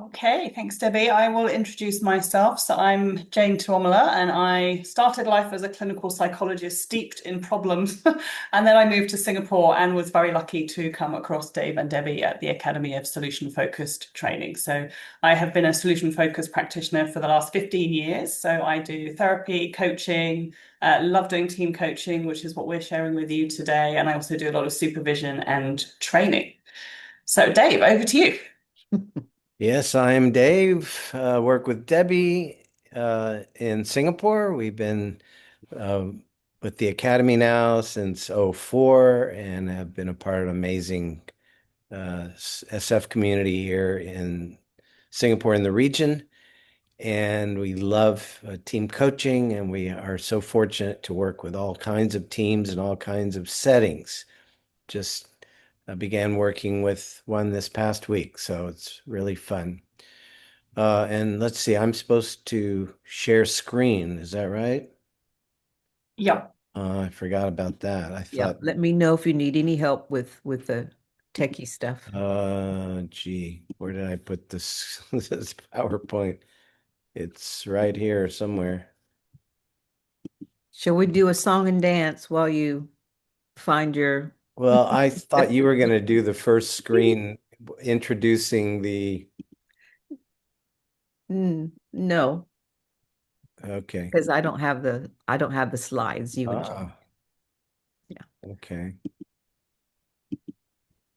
Okay, thanks, Debbie. I will introduce myself. So I'm Jane Tuomola, and I started life as a clinical psychologist steeped in problems. And then I moved to Singapore and was very lucky to come across Dave and Debbie at the Academy of Solution Focused Training. So I have been a solution focused practitioner for the last 15 years. So I do therapy, coaching, love doing team coaching, which is what we're sharing with you today. And I also do a lot of supervision and training. So, Dave, over to you. Yes, I'm Dave. Work with Debbie in Singapore. We've been um, with the Academy now since '04 and have been a part of an amazing SF community here in Singapore in the region. And we love team coaching, and we are so fortunate to work with all kinds of teams and all kinds of settings. Just began working with one this past week, so it's really fun. And let's see, I'm supposed to share screen. Is that right? Yeah. I forgot about that. I Yep. thought, Let me know if you need any help with the techie stuff. gee, where did I put this, this PowerPoint? It's right here somewhere. Shall we do a song and dance while you find your Well, I thought you were going to do the first screen introducing the, No, okay. because I don't have the slides. You and Jane. Ah, Yeah. okay.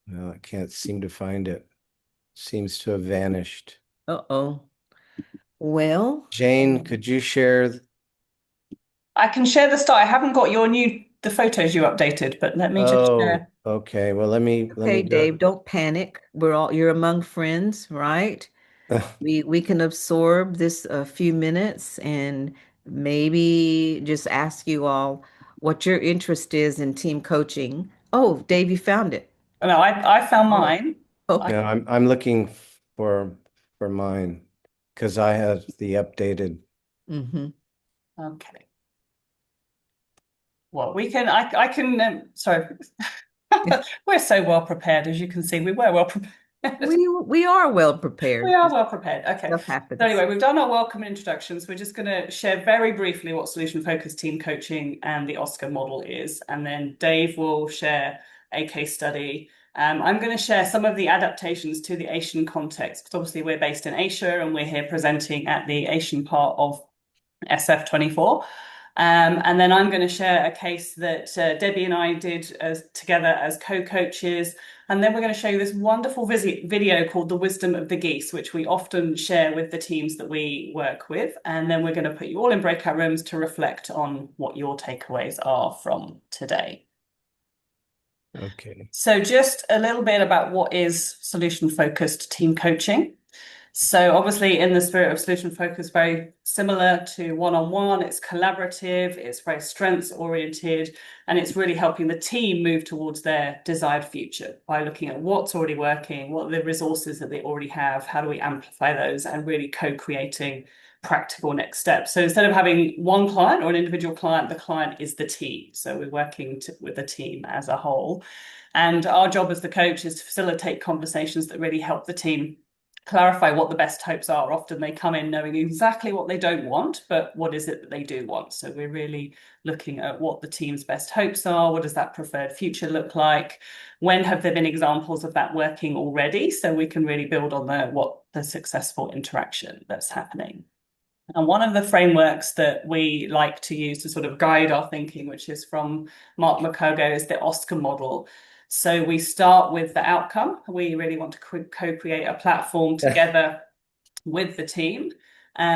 Well, I can't seem to find it. Seems to have vanished. Uh-oh. Well, Jane, could you share? I can share the start. I haven't got the photos you updated, but let me just Oh, share. okay. Well, let me okay, go. Dave, don't panic. You're among friends, right? We can absorb this a few minutes and maybe just ask you all what your interest is in team coaching. Oh, Dave, you found it. No, I found Oh, mine. I, No, I'm looking for for mine because I have the updated. hmm okay. Well, I can, sorry. We're so well prepared, as you can see. We were well prepared. We are well We prepared. are Just well prepared. Okay. stuff So happens. anyway, we've done our welcome and introductions. We're just going to share very briefly what solution focused team coaching and the Oscar model is. And then Dave will share a case study. I'm going to share some of the adaptations to the Asian context, because obviously we're based in Asia and we're here presenting at the Asian part of SF24. And then I'm going to share a case that Debbie and I did together as co-coaches. And then we're going to show you this wonderful video called The Wisdom of the Geese, which we often share with the teams that we work with. And then we're going to put you all in breakout rooms to reflect on what your takeaways are from today. Okay. So just a little bit about what is solution-focused team coaching. So obviously in the spirit of solution focus, very similar to one-on-one, it's collaborative, it's very strengths oriented, and it's really helping the team move towards their desired future by looking at what's already working, what are the resources that they already have, how do we amplify those, and really co-creating practical next steps. So instead of having one client or an individual client, the client is the team. So we're working with the team as a whole. And our job as the coach is to facilitate conversations that really help the team clarify what the best hopes are. Often they come in knowing exactly what they don't want, but what is it that they do want? So we're really looking at what the team's best hopes are. What does that preferred future look like? When have there been examples of that working already? So we can really build on what the successful interaction that's happening. And one of the frameworks that we like to use to sort of guide our thinking, which is from Mark McCogo, is the Oscar model. So we start with the outcome. We really want to co-create a platform together with the team.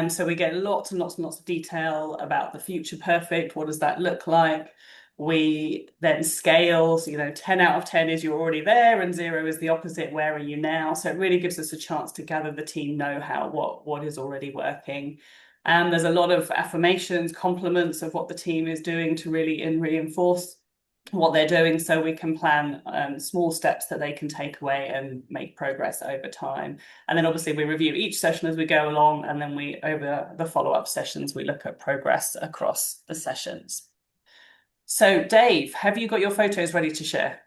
So we get lots and lots and lots of detail about the future perfect. What does that look like? We then scale. So, 10 out of 10 is you're already there, and 0 is the opposite. Where are you now? So it really gives us a chance to gather the team know-how, what is already working. And there's a lot of affirmations, compliments of what the team is doing to really reinforce what they're doing so we can plan small steps that they can take away and make progress over time. And then obviously we review each session as we go along, and then over the follow-up sessions, we look at progress across the sessions. So Dave, have you got your photos ready to share?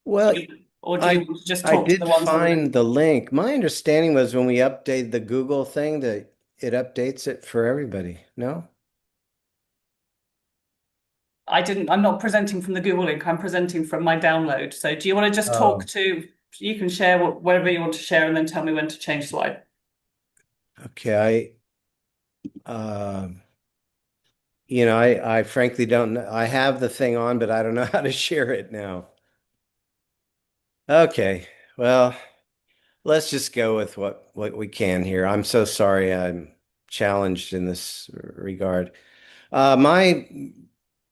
Well, or do you I want to just I talk to the did ones on the list? find the link. My understanding was when we updated the Google thing that it updates it for everybody. No? I'm not presenting from the Google link, I'm presenting from my download. So do you want to just talk Oh, to, you can share whatever you want to share and then tell me when to change slide. okay. Um, I frankly don't know. I have the thing on, but I don't know how to share it now. Okay. Well, let's just go with what we can here. I'm so sorry I'm challenged in this regard. My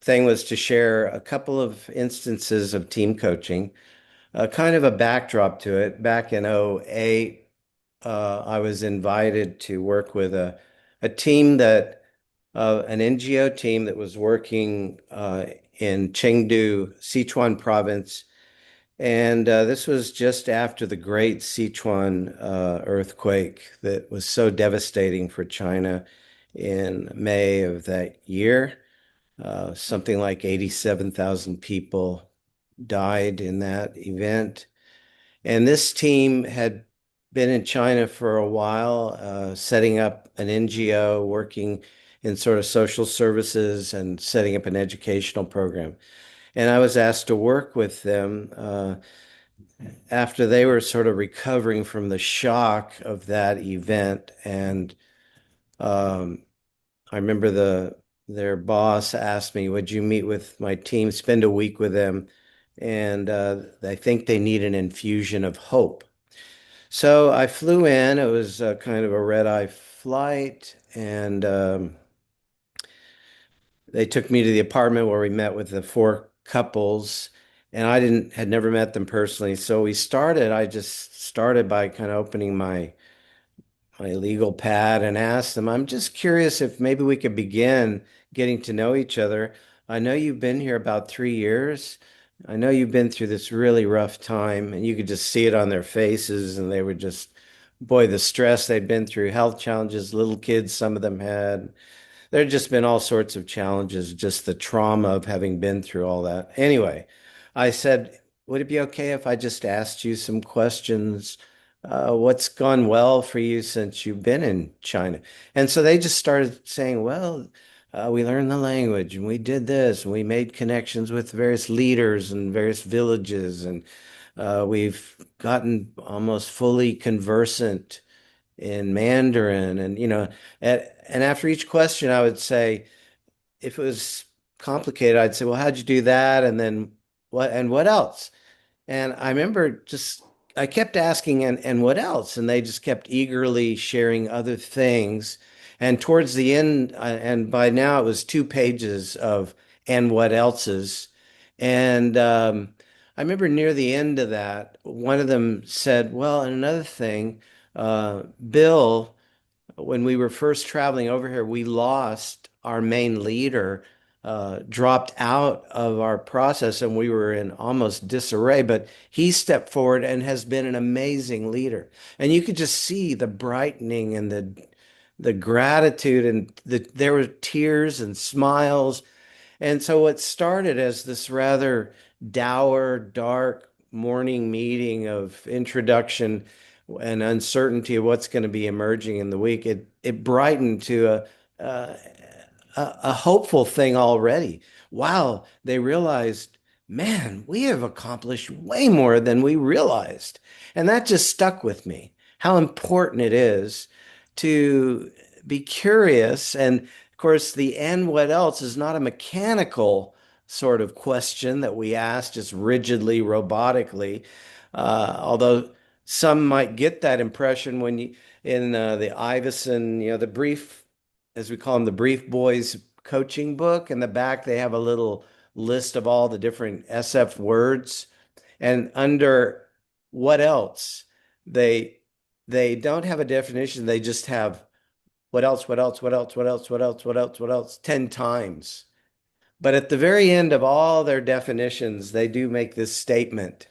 thing was to share a couple of instances of team coaching, kind of a backdrop to it. Back in '08, I was invited to work with a team that an NGO team that was working in Chengdu, Sichuan province. And this was just after the great Sichuan earthquake that was so devastating for China in May of that year. Something like 87,000 people died in that event. And this team had been in China for a while, setting up an NGO, working in sort of social services and setting up an educational program. And I was asked to work with them after they were sort of recovering from the shock of that event. And um, I remember their boss asked me, "Would you meet with my team, spend a week with them?" And I think they need an infusion of hope. So I flew in. It was kind of a red-eye flight, and they took me to the apartment where we met with the four couples, and I didn't had never met them personally. So I just started by kind of opening my legal pad and asked them, I'm just curious if maybe we could begin getting to know each other. I know you've been here about 3 years. I know you've been through this really rough time, and you could just see it on their faces, and they were just, boy, the stress they'd been through, health challenges, little kids, some of them had. There'd just been all sorts of challenges, just the trauma of having been through all that. Anyway, I said, would it be okay if I just asked you some questions? What's gone well for you since you've been in China? And so they just started saying, well, we learned the language and we did this and we made connections with various leaders and various villages and we've gotten almost fully conversant in Mandarin. And, and after each question, I would say, if it was complicated, I'd say, well, how'd you do that? And then what else? And I remember I kept asking, and what else? And they just kept eagerly sharing other things. And towards the end, and by now it was 2 pages of and what else's. And I remember near the end of that, one of them said, well, and another thing, Bill, when we were first traveling over here, we lost our main leader, dropped out of our process, and we were in almost disarray. But he stepped forward and has been an amazing leader. And you could just see the brightening and the gratitude, and there were tears and smiles. And so what started as this rather dour, dark morning meeting of introduction and uncertainty of what's going to be emerging in the week, it brightened to a, a hopeful thing already. Wow, they realized, man, we have accomplished way more than we realized. And that just stuck with me, how important it is to be curious. And of course, the and what else is not a mechanical sort of question that we ask just rigidly, robotically. Although some might get that impression when you in the Iverson, the brief, as we call them, the Brief Boys coaching book. In the back, they have a little list of all the different SF words, and under what else, they they don't have a definition. They just have what else, what else, what else, what else, what else, what else, what else, 10 times. But at the very end of all their definitions, they do make this statement.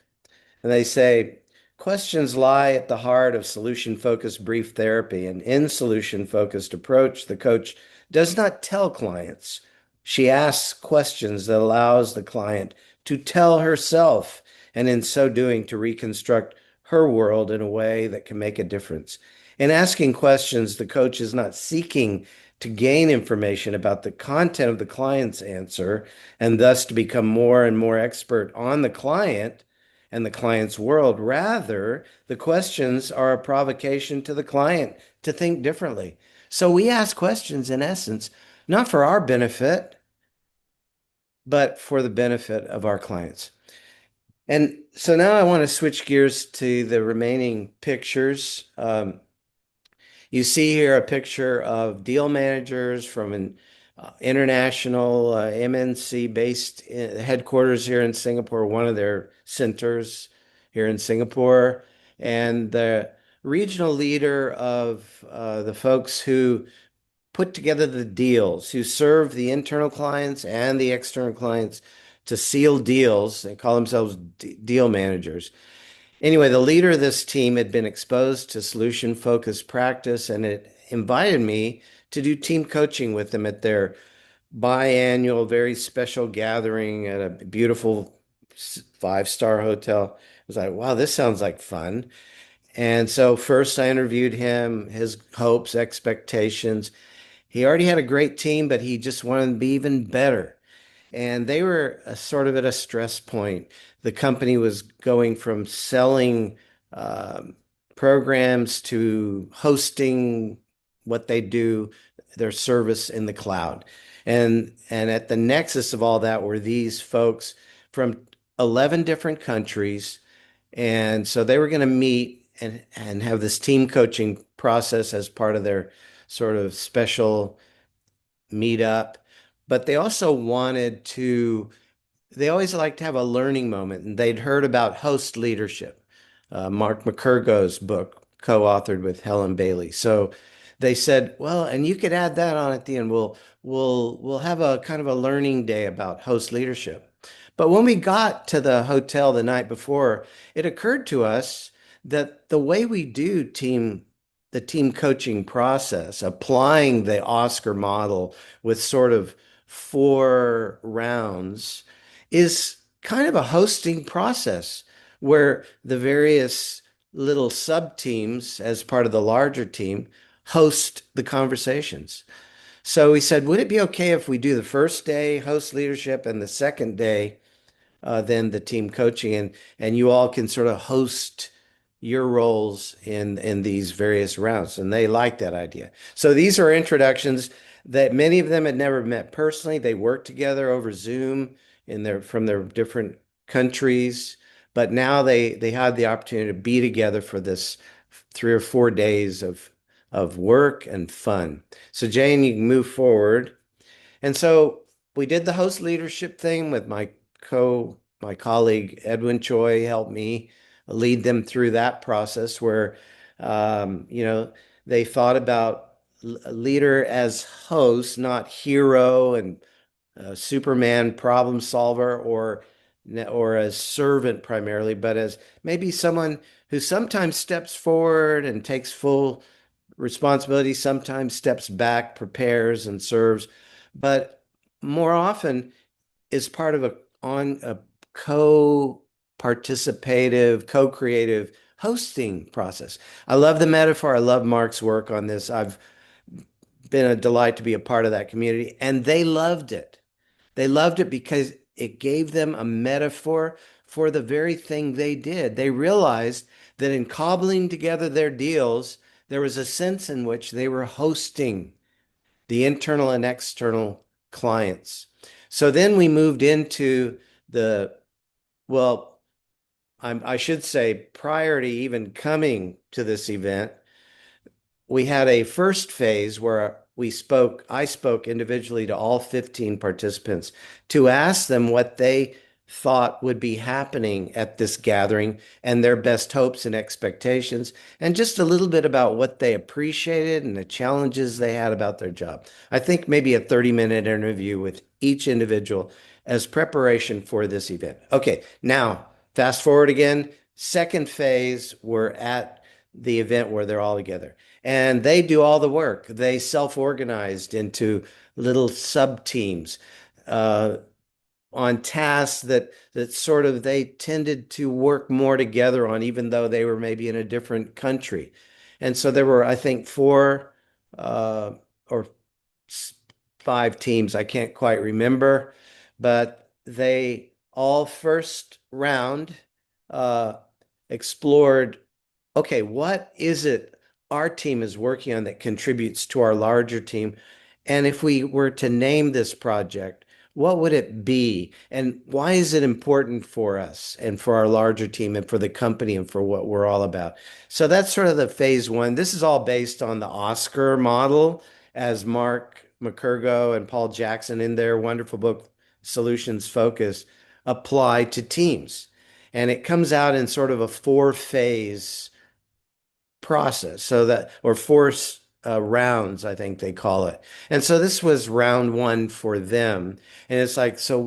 And they say, questions lie at the heart of solution-focused brief therapy. And in solution-focused approach, the coach does not tell clients. She asks questions that allows the client to tell herself and in so doing, to reconstruct her world in a way that can make a difference. In asking questions, the coach is not seeking to gain information about the content of the client's answer and thus to become more and more expert on the client and the client's world. Rather, the questions are a provocation to the client to think differently. So we ask questions in essence, not for our benefit, but for the benefit of our clients. And so now I want to switch gears to the remaining pictures. You see here a picture of deal managers from an international MNC based headquarters here in Singapore, one of their centers here in Singapore, and the regional leader of the folks who put together the deals, who serve the internal clients and the external clients to seal deals. They call themselves deal managers. Anyway, the leader of this team had been exposed to solution focused practice, and it invited me to do team coaching with them at their biannual, very special gathering at a beautiful 5-star hotel. I was like, wow, this sounds like fun. And so first I interviewed him, his hopes, expectations. He already had a great team, but he just wanted to be even better. And they were sort of at a stress point. The company was going from selling programs to hosting what they do, their service in the cloud. And at the nexus of all that were these folks from 11 different countries. And so they were going to meet and have this team coaching process as part of their sort of special meetup. But they also wanted to, they always like to have a learning moment. And they'd heard about host leadership, Mark McCurgo's book, co-authored with Helen Bailey. So they said, well, and you could add that on at the end. We'll have a kind of a learning day about host leadership. But when we got to the hotel the night before, it occurred to us that the way we do the team coaching process, applying the Oscar model with sort of 4 rounds, is kind of a hosting process where the various little sub teams, as part of the larger team, host the conversations. So we said, would it be okay if we do the first day host leadership and the second day then the team coaching, and you all can sort of host your roles in these various rounds? And they like that idea. So these are introductions that many of them had never met personally. They worked together over Zoom from their different countries, but now they had the opportunity to be together for this 3 or 4 days of work and fun. So Jane, you can move forward. And so we did the host leadership thing with my colleague Edwin Choi helped me lead them through that process where they thought about leader as host, not hero and Superman problem solver or as servant primarily, but as maybe someone who sometimes steps forward and takes full responsibility, sometimes steps back, prepares and serves, but more often is part of a co-participative, co-creative hosting process. I love the metaphor. I love Mark's work on this. I've been a delight to be a part of that community, and they loved it. They loved it because it gave them a metaphor for the very thing they did. They realized that in cobbling together their deals, there was a sense in which they were hosting the internal and external clients. So then we moved into well, I should say, prior to even coming to this event, we had a first phase where I spoke individually to all 15 participants to ask them what they thought would be happening at this gathering and their best hopes and expectations, and just a little bit about what they appreciated and the challenges they had about their job. I think maybe a 30-minute interview with each individual as preparation for this event. Okay, now fast forward again. Second phase, we're at the event where they're all together. And they do all the work. They self-organized into little sub-teams. on tasks that sort of they tended to work more together on, even though they were maybe in a different country. And so there were, I think, four or five teams. I can't quite remember, but they all first round uh, explored, okay, what is it our team is working on that contributes to our larger team? And if we were to name this project, what would it be? And why is it important for us and for our larger team and for the company and for what we're all about? So that's sort of the phase one. This is all based on the Oscar model, as Mark McCurgo and Paul Jackson in their wonderful book, Solutions Focus, apply to teams. And it comes out in sort of a four-phase process. So that, or four rounds, I think they call it. And so this was round one for them. And it's like, so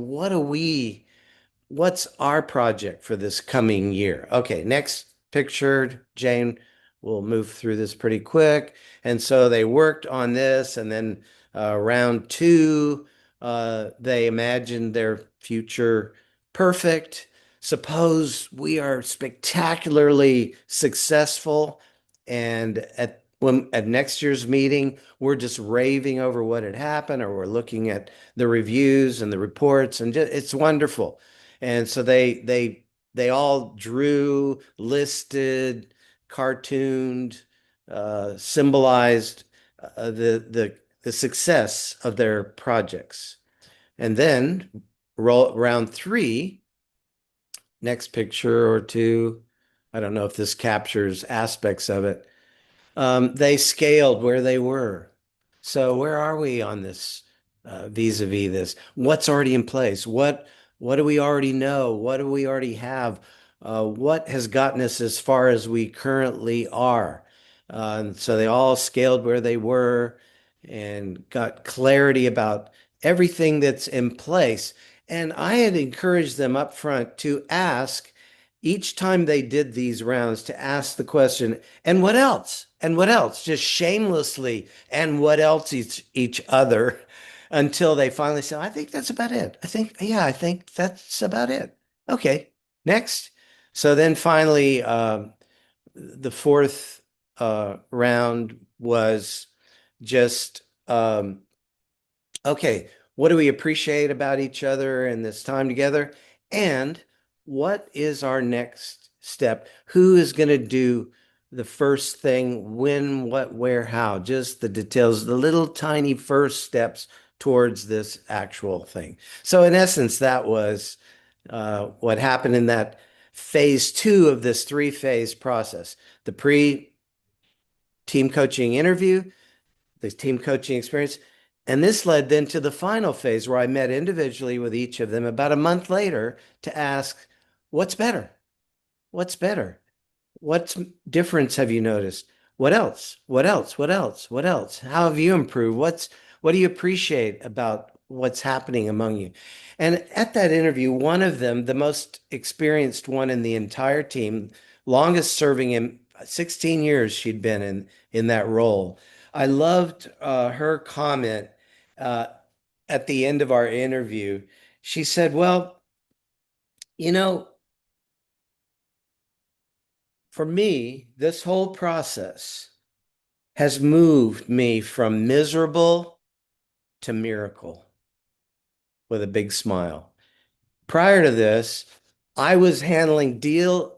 what's our project for this coming year? Okay, next picture, Jane. We'll move through this pretty quick. And so they worked on this, and then round two, they imagined their future perfect. Suppose we are spectacularly successful, and at next year's meeting, we're just raving over what had happened, or we're looking at the reviews and the reports, and it's wonderful. And so they all drew, listed, cartooned, symbolized the success of their projects. And then round three, next picture or two, I don't know if this captures aspects of it. They scaled where they were. So where are we on this vis-a-vis this? What's already in place? What do we already know? What do we already have? What has gotten us as far as we currently are? So they all scaled where they were and got clarity about everything that's in place. And I had encouraged them up front to ask each time they did these rounds to ask the question, and what else? And what else? Just shamelessly, and what else each other until they finally said, I think that's about it. I think that's about it. Okay, next. So then finally, the fourth round was just, okay, what do we appreciate about each other and this time together? And what is our next step? Who is going to do the first thing, when, what, where, how? Just the details, the little tiny first steps towards this actual thing. So in essence, that was what happened in that phase two of this three-phase process. The pre-team coaching interview, the team coaching experience, and this led then to the final phase where I met individually with each of them about a month later to ask, what's better? What's better? What difference have you noticed? What else? What else? What else? What else? How have you improved? What do you appreciate about what's happening among you? And at that interview, one of them, the most experienced one in the entire team, longest serving in 16 years she'd been in that role. I loved her comment uh, at the end of our interview. She said, well, you know, for me, this whole process has moved me from miserable to miracle with a big smile. Prior to this, I was handling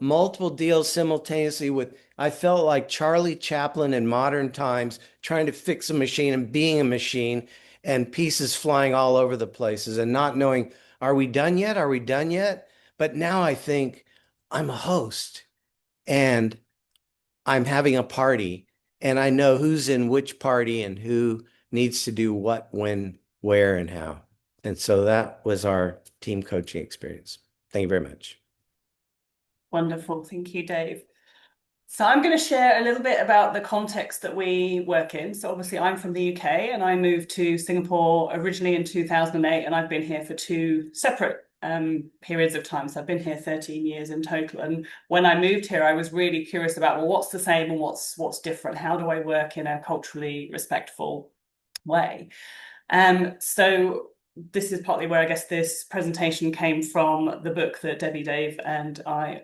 multiple deals simultaneously with, I felt like Charlie Chaplin in modern times, trying to fix a machine and being a machine, and pieces flying all over the places and not knowing, are we done yet? Are we done yet? But now I think I'm a host and I'm having a party and I know who's in which party and who needs to do what, when, where, and how. And so that was our team coaching experience. Thank you very much. Wonderful. Thank you, Dave. So I'm going to share a little bit about the context that we work in. So obviously I'm from the UK and I moved to Singapore originally in 2008, and I've been here for two separate periods of time. So I've been here 13 years in total. And when I moved here, I was really curious about, well, what's the same and what's different? How do I work in a culturally respectful way? So this is partly where I guess this presentation came from, the book that Debbie, Dave, and I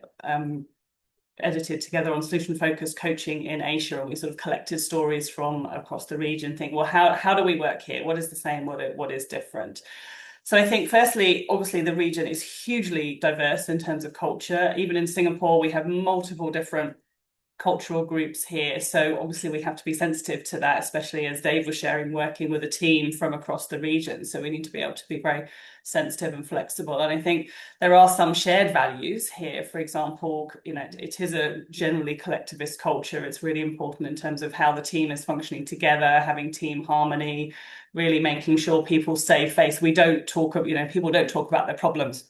edited together on solution-focused coaching in Asia, and we sort of collected stories from across the region, think, well, how do we work here? What is the same? What is different? So I think, firstly, obviously the region is hugely diverse in terms of culture. Even in Singapore, we have multiple different cultural groups here. So obviously we have to be sensitive to that, especially as Dave was sharing, working with a team from across the region. So we need to be able to be very sensitive and flexible. And I think there are some shared values here. For example, it is a generally collectivist culture. It's really important in terms of how the team is functioning together, having team harmony, really making sure people save face. We don't talk, people don't talk about their problems.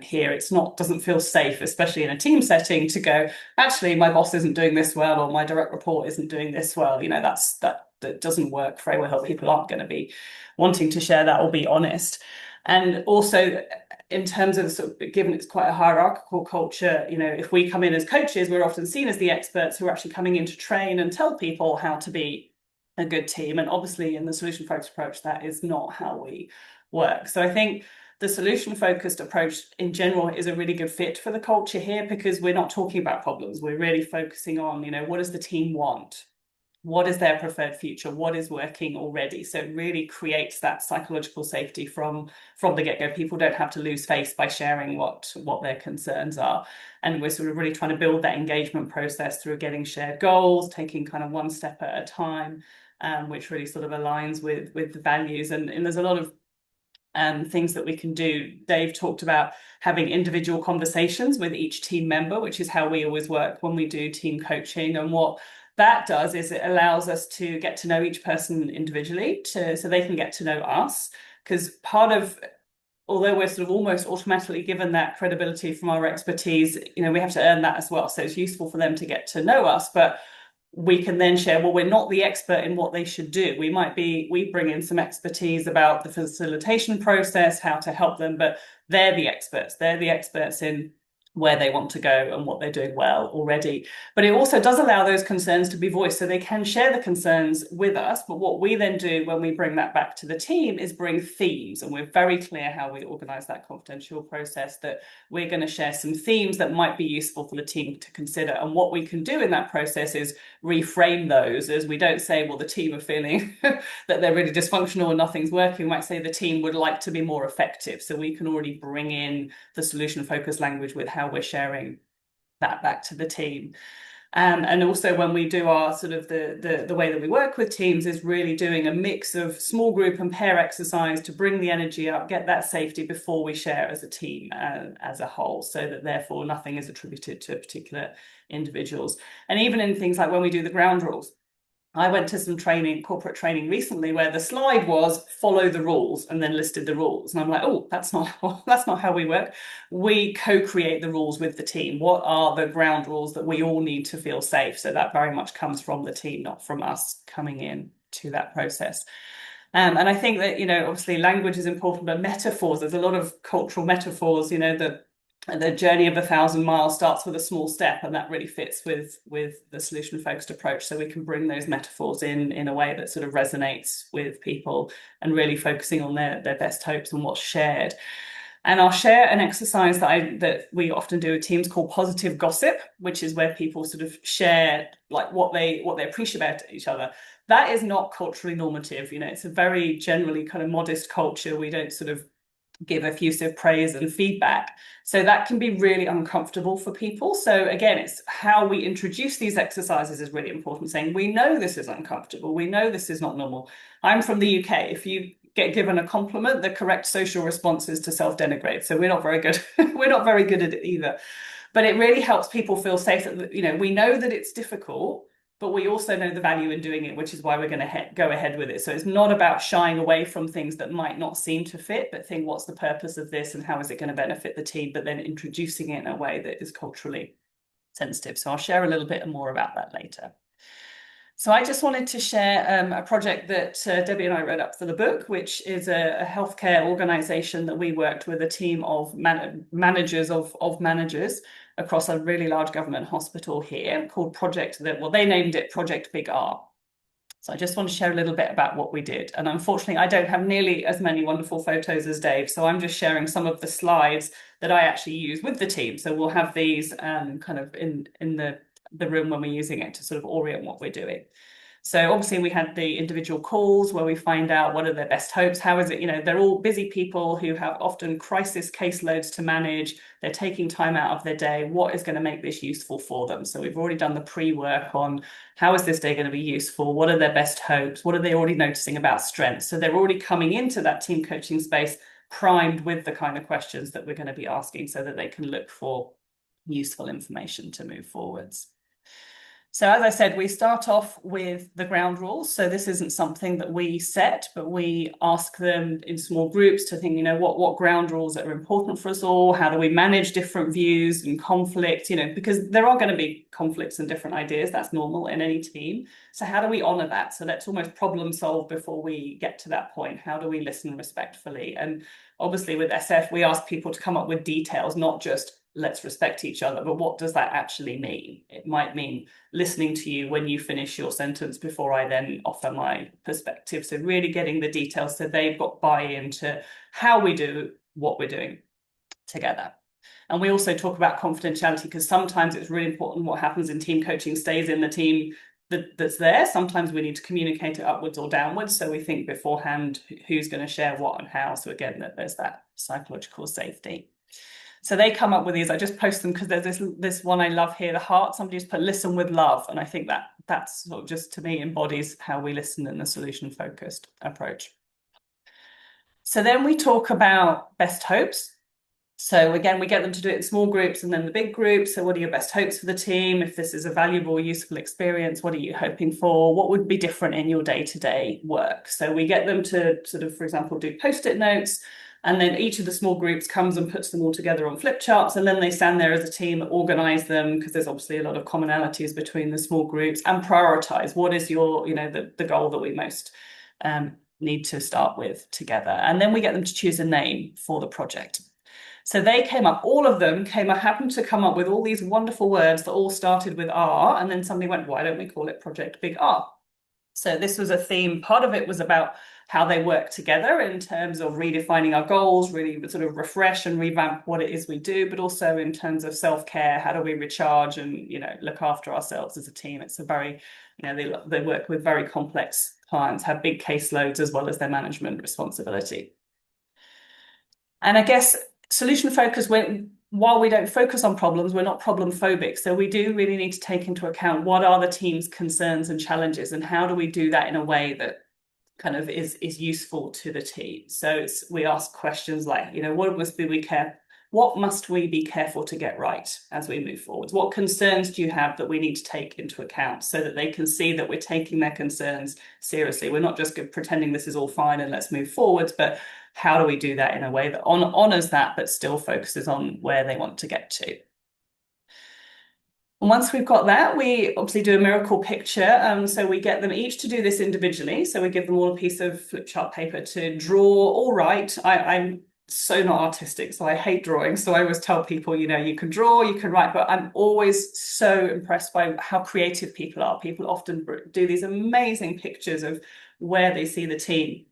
Here it's doesn't feel safe, especially in a team setting, to go, actually my boss isn't doing this well, or my direct report isn't doing this well. That doesn't work very well. People aren't going to be wanting to share that or be honest. And also, in terms of sort of, given it's quite a hierarchical culture, if we come in as coaches, we're often seen as the experts who are actually coming in to train and tell people how to be a good team. And obviously in the solution focused approach, that is not how we work. So I think the solution-focused approach in general is a really good fit for the culture here, because we're not talking about problems. We're really focusing on, what does the team want? What is their preferred future? What is working already? So it really creates that psychological safety from the get-go. People don't have to lose face by sharing what their concerns are. And we're sort of really trying to build that engagement process through getting shared goals, taking kind of one step at a time, which really sort of aligns with the values. And there's a lot of things that we can do. Dave talked about having individual conversations with each team member, which is how we always work when we do team coaching. And what that does is it allows us to get to know each person individually, so they can get to know us. Because although we're sort of almost automatically given that credibility from our expertise, we have to earn that as well. So it's useful for them to get to know us, but we can then share, well, we're not the expert in what they should do. We bring in some expertise about the facilitation process, how to help them, but they're the experts. They're the experts in where they want to go and what they're doing well already. But it also does allow those concerns to be voiced, so they can share the concerns with us. But what we then do when we bring that back to the team is bring themes, and we're very clear how we organize that confidential process, that we're going to share some themes that might be useful for the team to consider. And what we can do in that process is reframe those, as we don't say, well, the team are feeling that they're really dysfunctional and nothing's working. We might say the team would like to be more effective. So we can already bring in the solution focused language with how we're sharing that back to the team. And also when we do our sort of the way that we work with teams is really doing a mix of small group and pair exercise to bring the energy up, get that safety before we share as a team as a whole, so that therefore nothing is attributed to particular individuals. And even in things like when we do the ground rules, I went to some corporate training recently, where the slide was follow the rules and then listed the rules. And I'm like, oh, that's not how we work. We co-create the rules with the team. What are the ground rules that we all need to feel safe? So that very much comes from the team, not from us coming in to that process. And I think that, obviously language is important, but metaphors, there's a lot of cultural metaphors, the journey of 1,000 miles starts with a small step, and that really fits with the solution focused approach. So we can bring those metaphors in a way that sort of resonates with people, and really focusing on their best hopes and what's shared. And I'll share an exercise that we often do with teams called positive gossip, which is where people sort of share like what they appreciate about each other. That is not culturally normative. It's a very generally kind of modest culture. We don't sort of give effusive praise and feedback. So that can be really uncomfortable for people. So again, it's how we introduce these exercises is really important, saying, we know this is uncomfortable. We know this is not normal. I'm from the UK. If you get given a compliment, the correct social response is to self-denigrate. So we're not very good. We're not very good at it either. But it really helps people feel safe that, we know that it's difficult, but we also know the value in doing it, which is why we're going to go ahead with it. So it's not about shying away from things that might not seem to fit, but think, what's the purpose of this and how is it going to benefit the team, but then introducing it in a way that is culturally sensitive. So I'll share a little bit more about that later. So I just wanted to share a project that Debbie and I wrote up for the book, which is a healthcare organisation that we worked with a team of managers of managers across a really large government hospital here, called they named it Project Big R. So I just want to share a little bit about what we did. And unfortunately, I don't have nearly as many wonderful photos as Dave. So I'm just sharing some of the slides that I actually use with the team. So we'll have these kind of in the room when we're using it to sort of orient what we're doing. So obviously we had the individual calls where we find out what are their best hopes. How is it, they're all busy people who have often crisis caseloads to manage. They're taking time out of their day. What is going to make this useful for them? So we've already done the pre-work on how is this day going to be useful? What are their best hopes? What are they already noticing about strengths? So they're already coming into that team coaching space primed with the kind of questions that we're going to be asking so that they can look for useful information to move forwards. So as I said, we start off with the ground rules. So this isn't something that we set, but we ask them in small groups to think, what ground rules are important for us all? How do we manage different views and conflict? Because there are going to be conflicts and different ideas. That's normal in any team. So how do we honor that? So let's almost problem solve before we get to that point. How do we listen respectfully? And obviously with SF, we ask people to come up with details, not just let's respect each other, but what does that actually mean? It might mean listening to you when you finish your sentence before I then offer my perspective. So really getting the details so they've got buy-in to how we do what we're doing together. And we also talk about confidentiality because sometimes it's really important what happens in team coaching stays in the team that's there. Sometimes we need to communicate it upwards or downwards. So we think beforehand who's going to share what and how. So again, there's that psychological safety. So they come up with these. I just post them because there's this one I love here, the heart. Somebody just put listen with love. And I think that's sort of just to me embodies how we listen in the solution-focused approach. So then we talk about best hopes. So again, we get them to do it in small groups and then the big groups. So what are your best hopes for the team? If this is a valuable, useful experience, what are you hoping for? What would be different in your day-to-day work? So we get them to sort of, for example, do post-it notes. And then each of the small groups comes and puts them all together on flip charts. And then they stand there as a team, organize them, because there's obviously a lot of commonalities between the small groups, and prioritize what is your, the goal that we most need to start with together. And then we get them to choose a name for the project. So they came up, all of them happened to come up with all these wonderful words that all started with R. And then somebody went, why don't we call it Project Big R? So this was a theme. Part of it was about how they work together in terms of redefining our goals, really sort of refresh and revamp what it is we do, but also in terms of self-care, how do we recharge and, look after ourselves as a team. It's a very, they work with very complex clients, have big caseloads as well as their management responsibility. And I guess solution focus, while we don't focus on problems, we're not problem phobic. So we do really need to take into account what are the team's concerns and challenges and how do we do that in a way that kind of is useful to the team. So we ask questions like, what must we be careful to get right as we move forward? What concerns do you have that we need to take into account so that they can see that we're taking their concerns seriously? We're not just pretending this is all fine and let's move forwards, but how do we do that in a way that honors that, but still focuses on where they want to get to? And once we've got that, we obviously do a miracle picture. So we get them each to do this individually. So we give them all a piece of flip chart paper to draw. All right, I'm so not artistic, so I hate drawing. So I always tell people, you can draw, you can write, but I'm always so impressed by how creative people are. People often do these amazing pictures of where they see the team,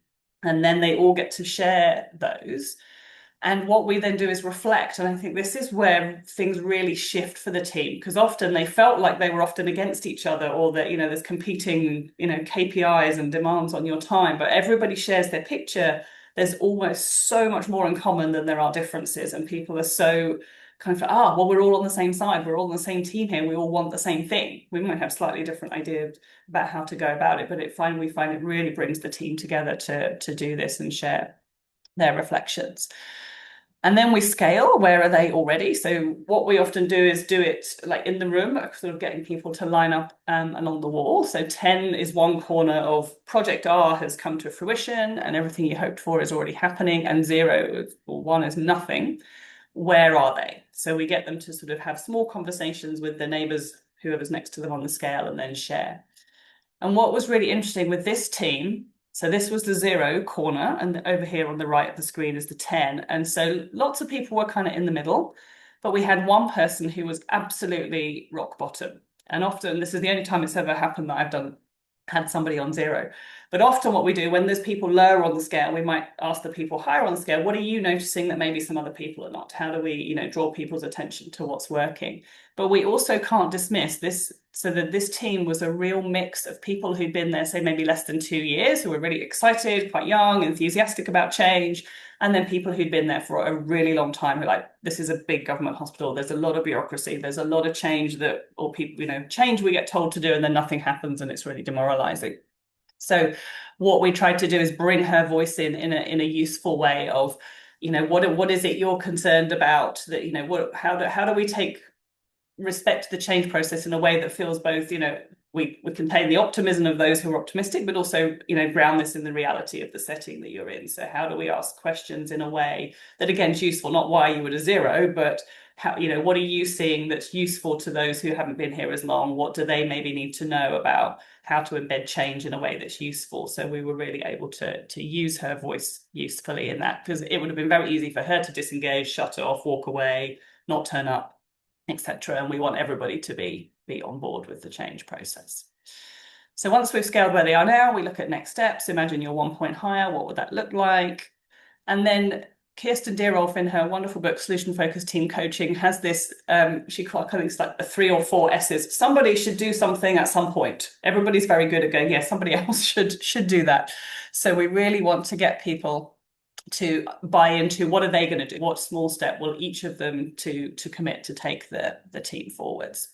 and then they all get to share those. And what we then do is reflect. And I think this is where things really shift for the team, because often they felt like they were often against each other, or that, there's competing, KPIs and demands on your time, but everybody shares their picture. There's almost so much more in common than there are differences. And people are so kind of, well, we're all on the same side. We're all on the same team here. We all want the same thing. We might have slightly different ideas about how to go about it, but we find it really brings the team together to do this and share their reflections. And then we scale, where are they already? So what we often do is do it like in the room, sort of getting people to line up along the wall. So 10 is one corner of Project R has come to fruition and everything you hoped for is already happening, and 0 or 1 is nothing. Where are they? So we get them to sort of have small conversations with the neighbours, whoever's next to them on the scale, and then share. And what was really interesting with this team, so this was the 0 corner, and over here on the right of the screen is the 10. And so lots of people were kind of in the middle, but we had one person who was absolutely rock bottom. And often this is the only time it's ever happened that I've done had somebody on 0. But often what we do when there's people lower on the scale, we might ask the people higher on the scale, what are you noticing that maybe some other people are not? How do we, draw people's attention to what's working? But we also can't dismiss this, so that this team was a real mix of people who'd been there, say maybe less than 2 years, who were really excited, quite young, enthusiastic about change, and then people who'd been there for a really long time who are like, this is a big government hospital, there's a lot of bureaucracy, there's a lot of change that, or people, change we get told to do and then nothing happens and it's really demoralizing. So what we tried to do is bring her voice in a useful way of, what is it you're concerned about, that, how do we respect the change process in a way that feels both, we contain the optimism of those who are optimistic, but also, ground this in the reality of the setting that you're in. So how do we ask questions in a way that, again, is useful, not why you would a 0, but how, what are you seeing that's useful to those who haven't been here as long? What do they maybe need to know about how to embed change in a way that's useful? So we were really able to use her voice usefully in that, because it would have been very easy for her to disengage, shut it off, walk away, not turn up, etc. And we want everybody to be on board with the change process. So once we've scaled where they are now, we look at next steps. Imagine you're 1 point higher. What would that look like? And then Kirsten Deerolf, in her wonderful book, Solution Focused Team Coaching, has this, she calls it like the 3 or 4 S's. Somebody should do something at some point. Everybody's very good at going, yeah, somebody else should do that. So we really want to get people to buy into what are they going to do? What small step will each of them to commit to take the team forwards?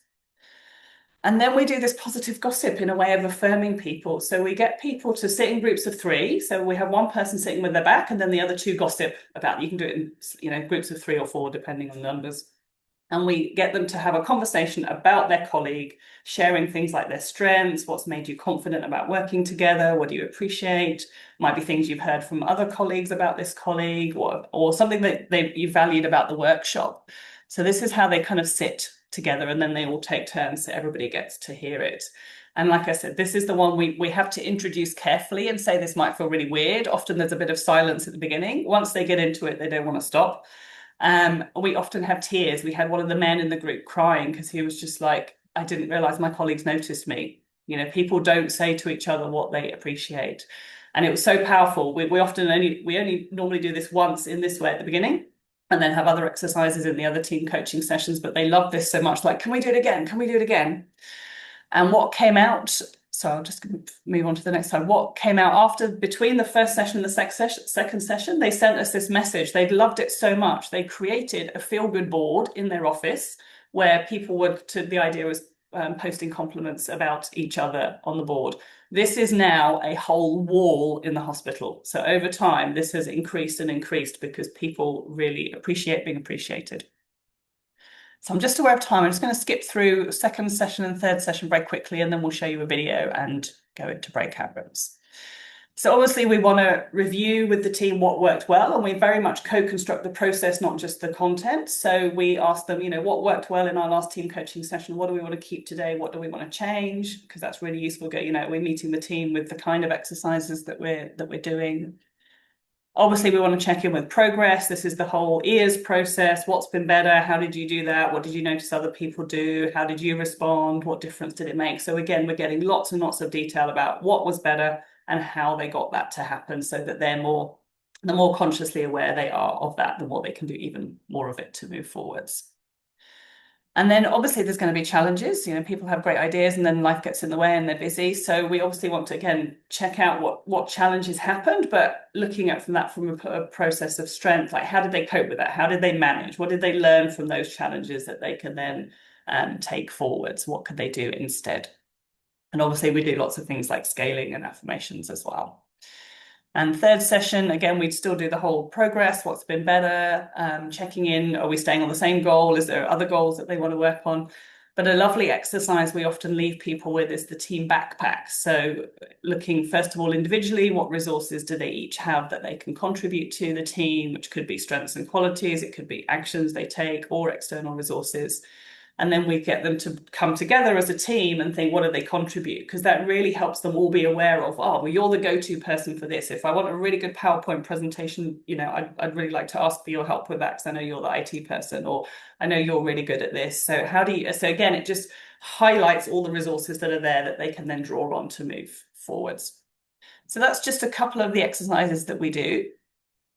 And then we do this positive gossip in a way of affirming people. So we get people to sit in groups of 3. So we have one person sitting with their back and then the other 2 gossip about, you can do it in, groups of 3 or 4, depending on the numbers. And we get them to have a conversation about their colleague, sharing things like their strengths, what's made you confident about working together, what do you appreciate, might be things you've heard from other colleagues about this colleague, or something that you valued about the workshop. So this is how they kind of sit together, and then they all take turns so everybody gets to hear it. And like I said, this is the one we have to introduce carefully and say this might feel really weird. Often there's a bit of silence at the beginning. Once they get into it, they don't want to stop. We often have tears. We had one of the men in the group crying because he was just like, I didn't realize my colleagues noticed me. People don't say to each other what they appreciate. And it was so powerful. We only normally do this once in this way at the beginning, and then have other exercises in the other team coaching sessions, but they love this so much, like, can we do it again? Can we do it again? And what came out, so I'll just move on to the next slide. What came out between the first session and the second session, they sent us this message. They'd loved it so much. They created a feel-good board in their office where people the idea was posting compliments about each other on the board. This is now a whole wall in the hospital. So over time, this has increased and increased because people really appreciate being appreciated. So I'm just aware of time. I'm just going to skip through second session and third session very quickly, and then we'll show you a video and go into breakout rooms. So obviously we want to review with the team what worked well, and we very much co-construct the process, not just the content. So we ask them, what worked well in our last team coaching session? What do we want to keep today? What do we want to change? Because that's really useful. We're meeting the team with the kind of exercises that we're doing. Obviously, we want to check in with progress. This is the whole ears process. What's been better? How did you do that? What did you notice other people do? How did you respond? What difference did it make? So again, we're getting lots and lots of detail about what was better and how they got that to happen, so that the more consciously aware they are of that, the more they can do even more of it to move forwards. And then obviously there's going to be challenges. People have great ideas and then life gets in the way and they're busy. So we obviously want to, again, check out what challenges happened, but looking at from a process of strength, like how did they cope with that? How did they manage? What did they learn from those challenges that they can then take forwards? What could they do instead? And obviously we do lots of things like scaling and affirmations as well. And third session, again, we'd still do the whole progress, what's been better, checking in, are we staying on the same goal? Is there other goals that they want to work on? But a lovely exercise we often leave people with is the team backpack. So looking, first of all, individually, what resources do they each have that they can contribute to the team, which could be strengths and qualities, it could be actions they take or external resources. And then we get them to come together as a team and think, what do they contribute? Because that really helps them all be aware of, well, you're the go-to person for this. If I want a really good PowerPoint presentation, I'd really like to ask for your help with that because I know you're the IT person, or I know you're really good at this. So again, it just highlights all the resources that are there that they can then draw on to move forwards. So that's just a couple of the exercises that we do.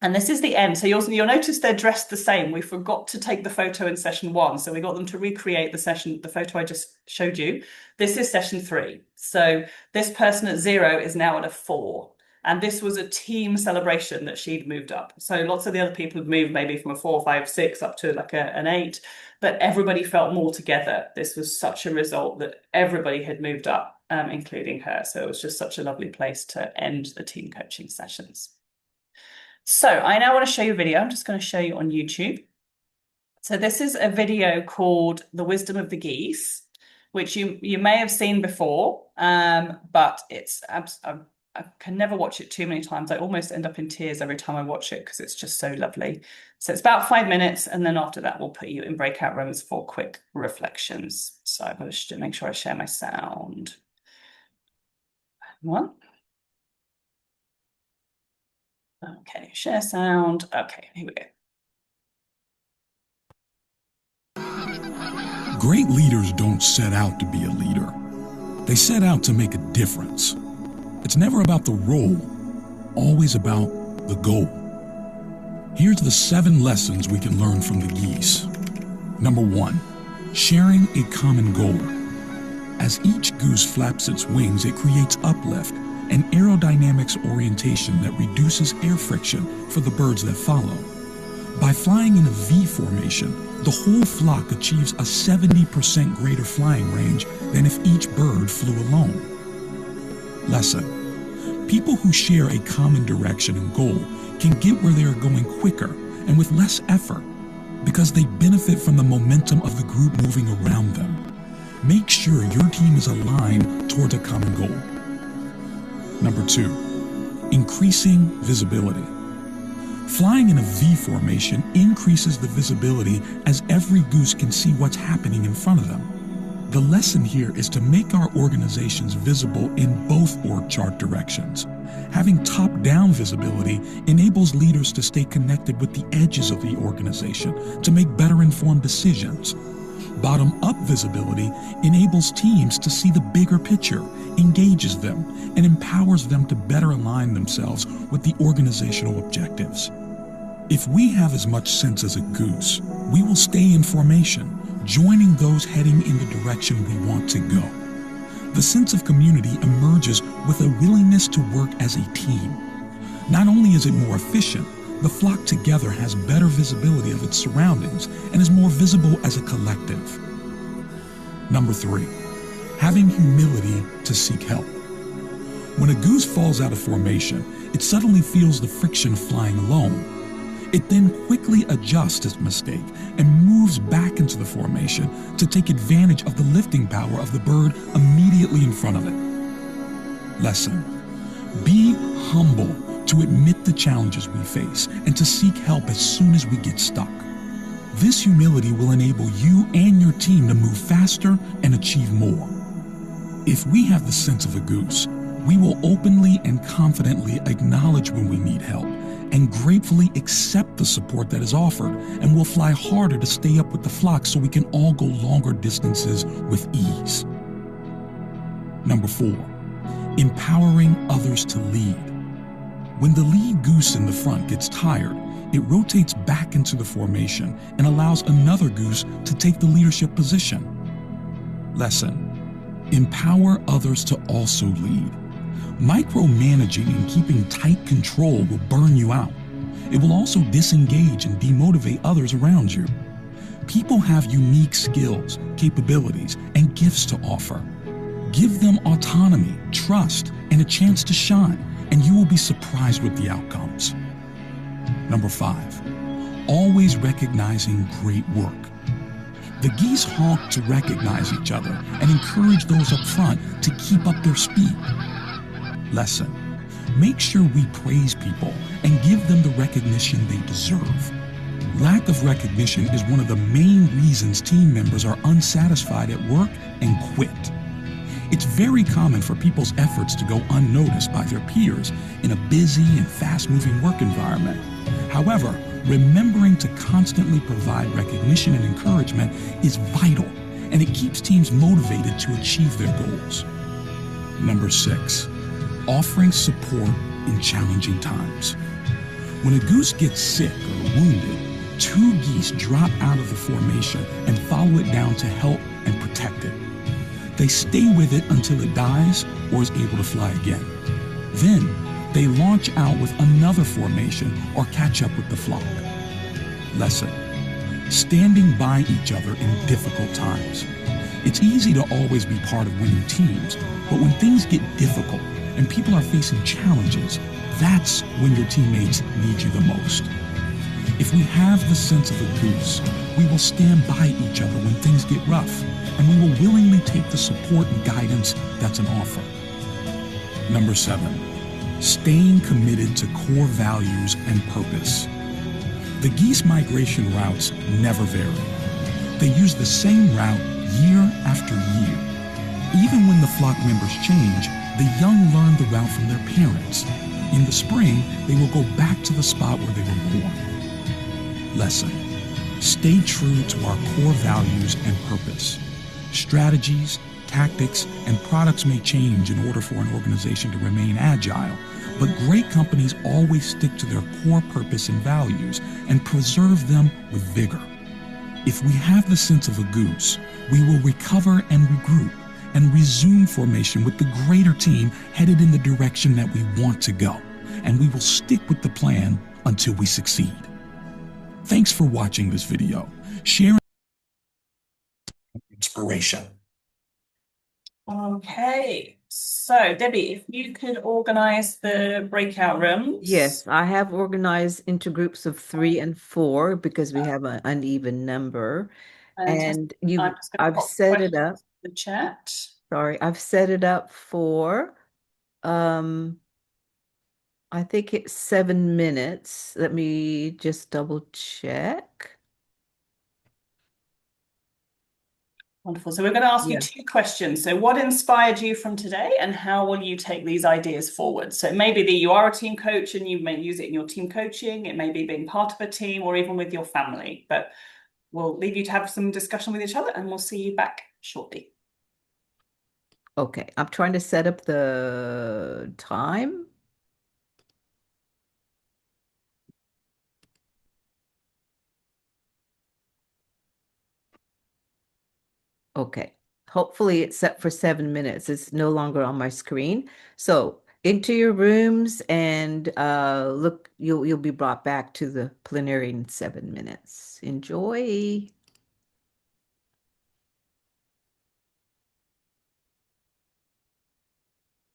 And this is the end. So you'll notice they're dressed the same. We forgot to take the photo in session 1. So we got them to recreate the photo I just showed you. This is session 3. So this person at 0 is now at a 4. And this was a team celebration that she'd moved up. So lots of the other people had moved maybe from a 4, 5, 6 up to like an 8. But everybody felt more together. This was such a result that everybody had moved up, including her. So it was just such a lovely place to end the team coaching sessions. So I now want to show you a video. I'm just going to show you on YouTube. So this is a video called The Wisdom of the Geese, which you may have seen before, but I can never watch it too many times. I almost end up in tears every time I watch it because it's just so lovely. So it's about 5 minutes, and then after that, we'll put you in breakout rooms for quick reflections. So I'm going to make sure I share my sound. One. Okay, share sound. Okay, here we go. Great leaders don't set out to be a leader. They set out to make a difference. It's never about the role, always about the goal. Here's the 7 lessons we can learn from the geese. Number 1, sharing a common goal. As each goose flaps its wings, it creates uplift and aerodynamics orientation that reduces air friction for the birds that follow. By flying in a V formation, the whole flock achieves a 70% greater flying range than if each bird flew alone. Lesson: people who share a common direction and goal can get where they are going quicker and with less effort because they benefit from the momentum of the group moving around them. Make sure your team is aligned towards a common goal. Number 2, increasing visibility. Flying in a V formation increases the visibility as every goose can see what's happening in front of them. The lesson here is to make our organizations visible in both org chart directions. Having top-down visibility enables leaders to stay connected with the edges of the organization to make better informed decisions. Bottom-up visibility enables teams to see the bigger picture, engages them, and empowers them to better align themselves with the organizational objectives. If we have as much sense as a goose, we will stay in formation, joining those heading in the direction we want to go. The sense of community emerges with a willingness to work as a team. Not only is it more efficient, the flock together has better visibility of its surroundings and is more visible as a collective. Number 3, having humility to seek help. When a goose falls out of formation, it suddenly feels the friction of flying alone. It then quickly adjusts its mistake and moves back into the formation to take advantage of the lifting power of the bird immediately in front of it. Lesson: be humble to admit the challenges we face and to seek help as soon as we get stuck. This humility will enable you and your team to move faster and achieve more. If we have the sense of a goose, we will openly and confidently acknowledge when we need help and gratefully accept the support that is offered, and will fly harder to stay up with the flock so we can all go longer distances with ease. Number 4, empowering others to lead. When the lead goose in the front gets tired, it rotates back into the formation and allows another goose to take the leadership position. Lesson: empower others to also lead. Micromanaging and keeping tight control will burn you out. It will also disengage and demotivate others around you. People have unique skills, capabilities, and gifts to offer. Give them autonomy, trust, and a chance to shine, and you will be surprised with the outcomes. Number 5, always recognizing great work. The geese honk to recognize each other and encourage those up front to keep up their speed. Lesson: make sure we praise people and give them the recognition they deserve. Lack of recognition is one of the main reasons team members are unsatisfied at work and quit. It's very common for people's efforts to go unnoticed by their peers in a busy and fast-moving work environment. However, remembering to constantly provide recognition and encouragement is vital and it keeps teams motivated to achieve their goals. Number 6, offering support in challenging times. When a goose gets sick or wounded, 2 geese drop out of the formation and follow it down to help and protect it. They stay with it until it dies or is able to fly again. Then, they launch out with another formation or catch up with the flock. Lesson: standing by each other in difficult times. It's easy to always be part of winning teams, but when things get difficult and people are facing challenges, that's when your teammates need you the most. If we have the sense of a goose, we will stand by each other when things get rough, and we will willingly take the support and guidance that's an offer. Number 7, staying committed to core values and purpose. The geese migration routes never vary. They use the same route year after year. Even when the flock members change, the young learn the route from their parents. In the spring, they will go back to the spot where they were born. Lesson: stay true to our core values and purpose. Strategies, tactics, and products may change in order for an organization to remain agile, but great companies always stick to their core purpose and values and preserve them with vigor. If we have the sense of a goose, we will recover and regroup and resume formation with the greater team headed in the direction that we want to go, and we will stick with the plan until we succeed. Thanks for watching this video. Share inspiration. Okay, so Debbie, if you could organize the breakout rooms. Yes, I have organized into groups of 3 and 4 because we have an uneven number. Fantastic. And I'm just going to I've pop set it up. in the chat. Sorry, I've set it up for I think it's 7 minutes. Let me just double check. Wonderful. So we're going to ask you Yeah. 2 questions. So what inspired you from today, and how will you take these ideas forward? So it may be that you are a team coach and you may use it in your team coaching. It may be being part of a team or even with your family. But we'll leave you to have some discussion with each other, and we'll see you back shortly. Okay, I'm trying to set up the time. Okay, hopefully it's set for 7 minutes. It's no longer on my screen. So into your rooms and look, you'll be brought back to the plenary in 7 minutes. Enjoy.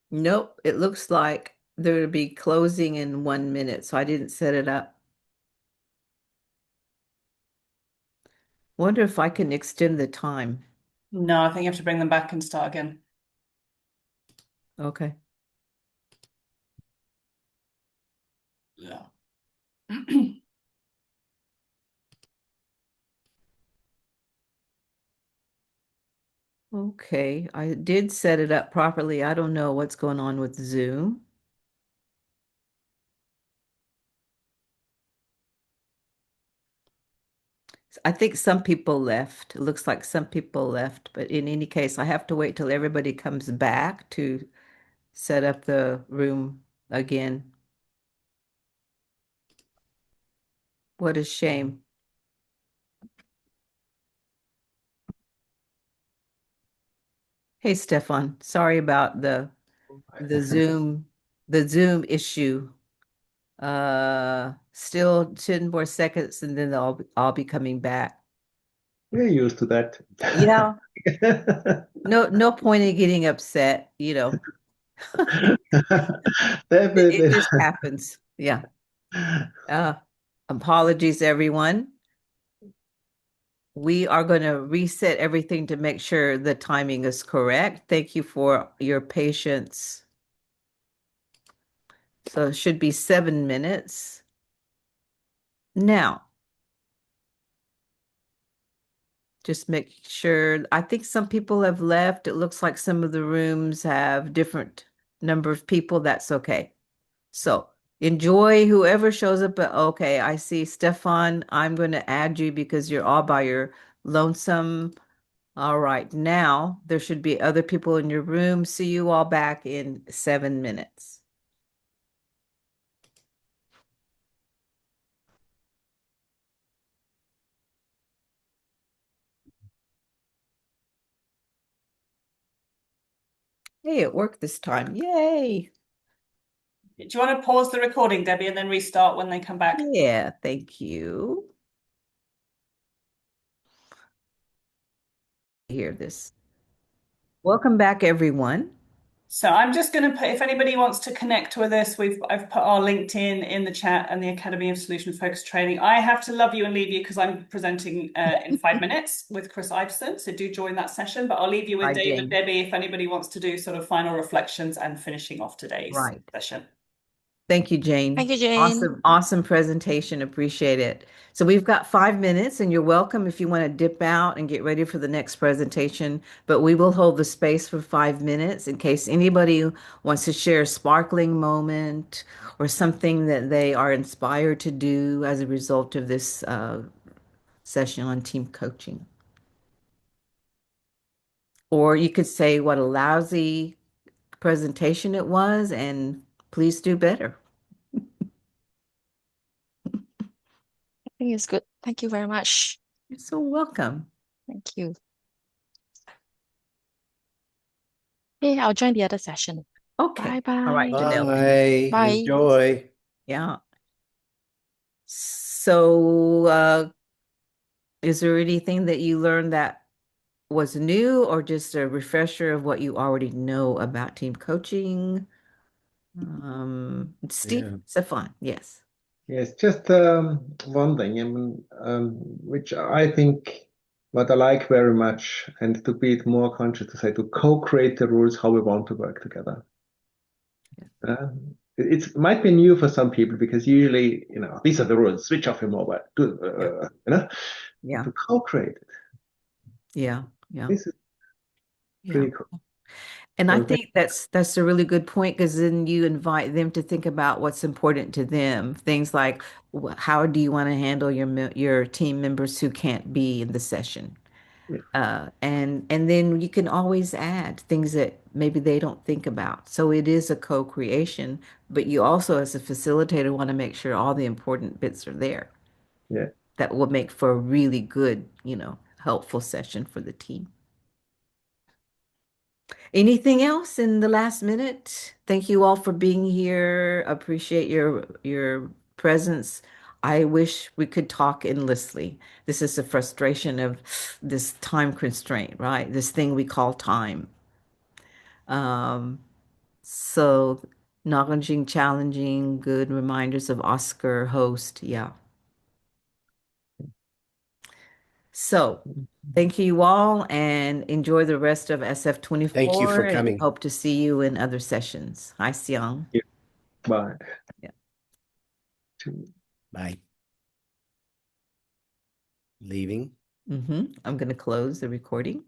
Nope, it looks like there'll be closing in 1 minute, so I didn't set it up. Wonder if I can extend the time. No, I think you have to bring them back and start again. Okay. Yeah. Okay, I did set it up properly. I don't know what's going on with Zoom. I think some people left. It looks like some people left, but in any case, I have to wait till everybody comes back to set up the room again. What a shame. Hey, Stefan, sorry about the Zoom issue. Still 10 more seconds and then I'll be coming back. We're used to that. Yeah. No point in getting upset, you know. It just happens. Yeah. Apologies, everyone. We are going to reset everything to make sure the timing is correct. Thank you for your patience. So it should be 7 minutes. Now, just make sure. I think some people have left. It looks like some of the rooms have different number of people. That's okay. So enjoy whoever shows up. But okay, I see Stefan. I'm going to add you because you're all by your lonesome. All right. Now there should be other people in your room. See you all back in 7 minutes. Hey, it worked this time. Yay. Do you want to pause the recording, Debbie, and then restart when they come back? Yeah, thank you. Hear this. Welcome back, everyone. So I'm just going to put, if anybody wants to connect with us, I've put our LinkedIn in the chat and the Academy of Solution Focused Training. I have to love you and leave you because I'm presenting in 5 minutes with Chris Iveson. So do join that session, but I'll leave you with Hi, Dave and Jane. Debbie if anybody wants to do sort of final reflections and finishing off today's session. Thank you, Jane. Thank you, Jane. Awesome presentation. Appreciate it. So we've got 5 minutes, and you're welcome if you want to dip out and get ready for the next presentation. But we will hold the space for 5 minutes in case anybody wants to share a sparkling moment or something that they are inspired to do as a result of this session on team coaching. Or you could say what a lousy presentation it was, and please do better. I think it's good. Thank you very much. You're so welcome. Thank you. Okay, I'll join the other session. Okay. Bye-bye. All right, Janelle. Bye. Bye. Enjoy. Yeah. So, is there anything that you learned that was new or just a refresher of what you already know about team coaching? Steve, Yeah. Stefan, yes. Yes, just one thing, I mean, which I think what I like very much, and to be more conscious to say, to co-create the rules how we want to work together. It might be new for some people because usually, these are the rules, switch off your mobile, Yeah. to co-create it. Yeah. This is pretty cool. And I So think that's a really good point because then you invite them to think about what's important to them. Things like how do you want to handle your team members who can't be in the session? And then you can always add things that maybe they don't think about. So it is a co-creation, but you also, as a facilitator, want to make sure all the important bits are there. Yeah. That will make for a really good, helpful session for the team. Anything else in the last minute? Thank you all for being here. Appreciate your presence. I wish we could talk endlessly. This is the frustration of this time constraint, right? This thing we call time. So acknowledging, challenging, good reminders of Oscar host. Yeah. So thank you all and enjoy the rest of SF24. Thank you for and coming. hope to see you in other sessions. Hi, Siang. Yeah. Bye. Yeah. Bye. Leaving. I'm going to close the recording.